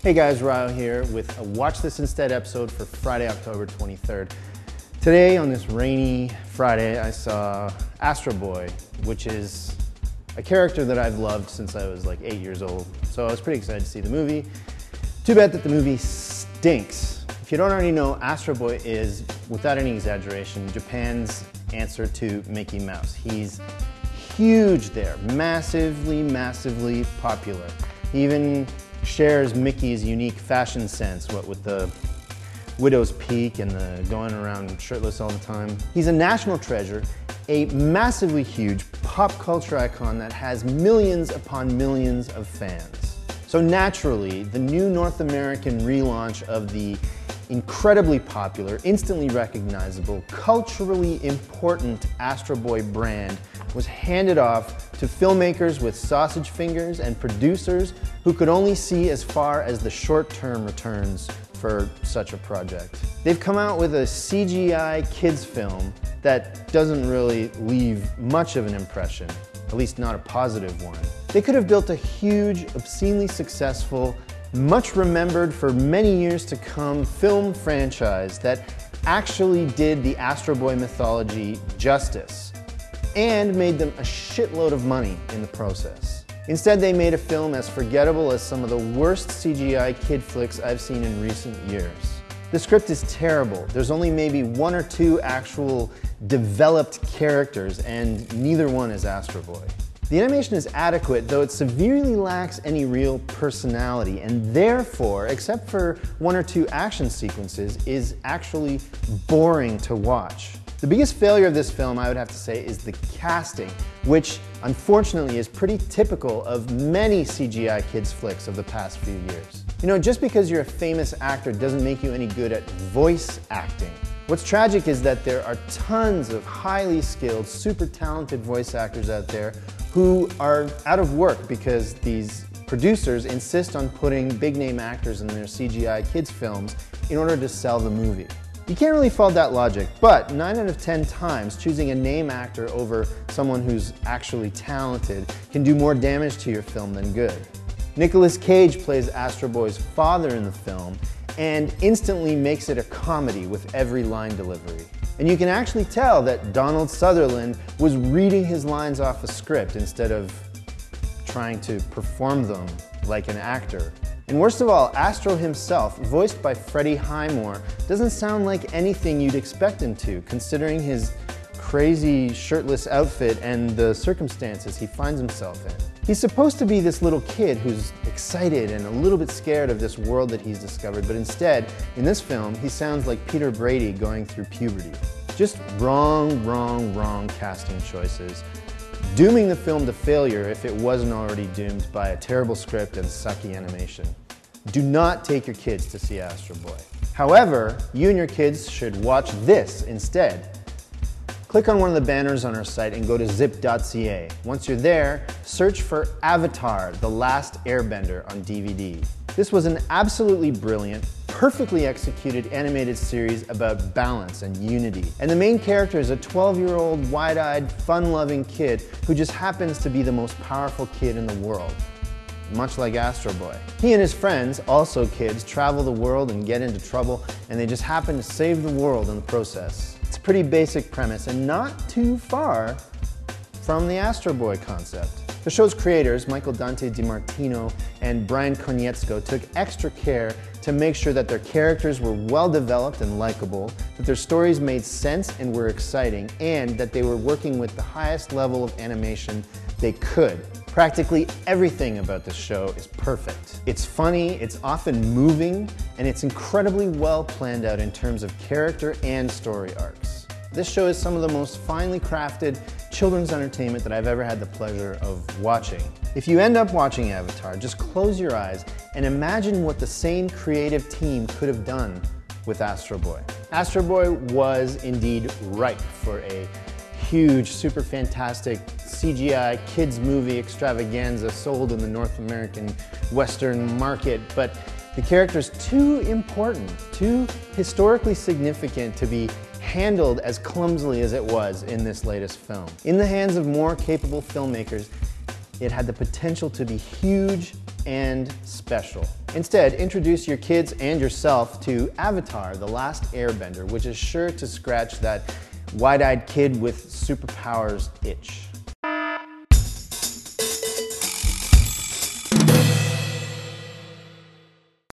Hey guys, Rajo here with a Watch This Instead episode for Friday, October 23rd. Today, on this rainy Friday, I saw Astro Boy, which is a character that I've loved since I was like 8 years old. So I was pretty excited to see the movie. Too bad that the movie stinks. If you don't already know, Astro Boy is, without any exaggeration, Japan's answer to Mickey Mouse. He's huge there, massively popular. He even shares Mickey's unique fashion sense, what with the widow's peak and the going around shirtless all the time. He's a national treasure, a massively huge pop culture icon that has millions upon millions of fans. So naturally, the new North American relaunch of the incredibly popular, instantly recognizable, culturally important Astro Boy brand was handed off to filmmakers with sausage fingers and producers who could only see as far as the short-term returns for such a project. They've come out with a CGI kids film that doesn't really leave much of an impression, at least not a positive one. They could have built a huge, obscenely successful, much remembered for many years to come film franchise that actually did the Astro Boy mythology justice and made them a shitload of money in the process. Instead, they made a film as forgettable as some of the worst CGI kid flicks I've seen in recent years. The script is terrible. There's only maybe one or two actual developed characters, and neither one is Astro Boy. The animation is adequate, though it severely lacks any real personality, and therefore, except for one or two action sequences, is actually boring to watch. The biggest failure of this film, I would have to say, is the casting, which unfortunately is pretty typical of many CGI kids flicks of the past few years. You know, just because you're a famous actor doesn't make you any good at voice acting. What's tragic is that there are tons of highly skilled, super talented voice actors out there who are out of work because these producers insist on putting big-name actors in their CGI kids films in order to sell the movie. You can't really fault that logic, but 9 out of 10 times choosing a name actor over someone who's actually talented can do more damage to your film than good. Nicolas Cage plays Astro Boy's father in the film and instantly makes it a comedy with every line delivery. And you can actually tell that Donald Sutherland was reading his lines off a script instead of trying to perform them like an actor. And worst of all, Astro himself, voiced by Freddie Highmore, doesn't sound like anything you'd expect him to, considering his crazy shirtless outfit and the circumstances he finds himself in. He's supposed to be this little kid who's excited and a little bit scared of this world that he's discovered, but instead, in this film, he sounds like Peter Brady going through puberty. Just wrong casting choices, dooming the film to failure if it wasn't already doomed by a terrible script and sucky animation. Do not take your kids to see Astro Boy. However, you and your kids should watch this instead. Click on one of the banners on our site and go to zip.ca. Once you're there, search for Avatar, The Last Airbender on DVD. This was an absolutely brilliant, perfectly executed animated series about balance and unity. And the main character is a 12-year-old, wide-eyed, fun-loving kid who just happens to be the most powerful kid in the world, much like Astro Boy. He and his friends, also kids, travel the world and get into trouble, and they just happen to save the world in the process. It's a pretty basic premise and not too far from the Astro Boy concept. The show's creators, Michael Dante DiMartino and Brian Konietzko, took extra care to make sure that their characters were well developed and likable, that their stories made sense and were exciting, and that they were working with the highest level of animation they could. Practically everything about this show is perfect. It's funny, it's often moving, and it's incredibly well planned out in terms of character and story arcs. This show is some of the most finely crafted children's entertainment that I've ever had the pleasure of watching. If you end up watching Avatar, just close your eyes and imagine what the same creative team could have done with Astro Boy. Astro Boy was indeed ripe for a huge, super fantastic CGI kids movie extravaganza sold in the North American Western market, but the character's too important, too historically significant to be handled as clumsily as it was in this latest film. In the hands of more capable filmmakers, it had the potential to be huge and special. Instead, introduce your kids and yourself to Avatar, the Last Airbender, which is sure to scratch that wide-eyed kid with superpowers itch.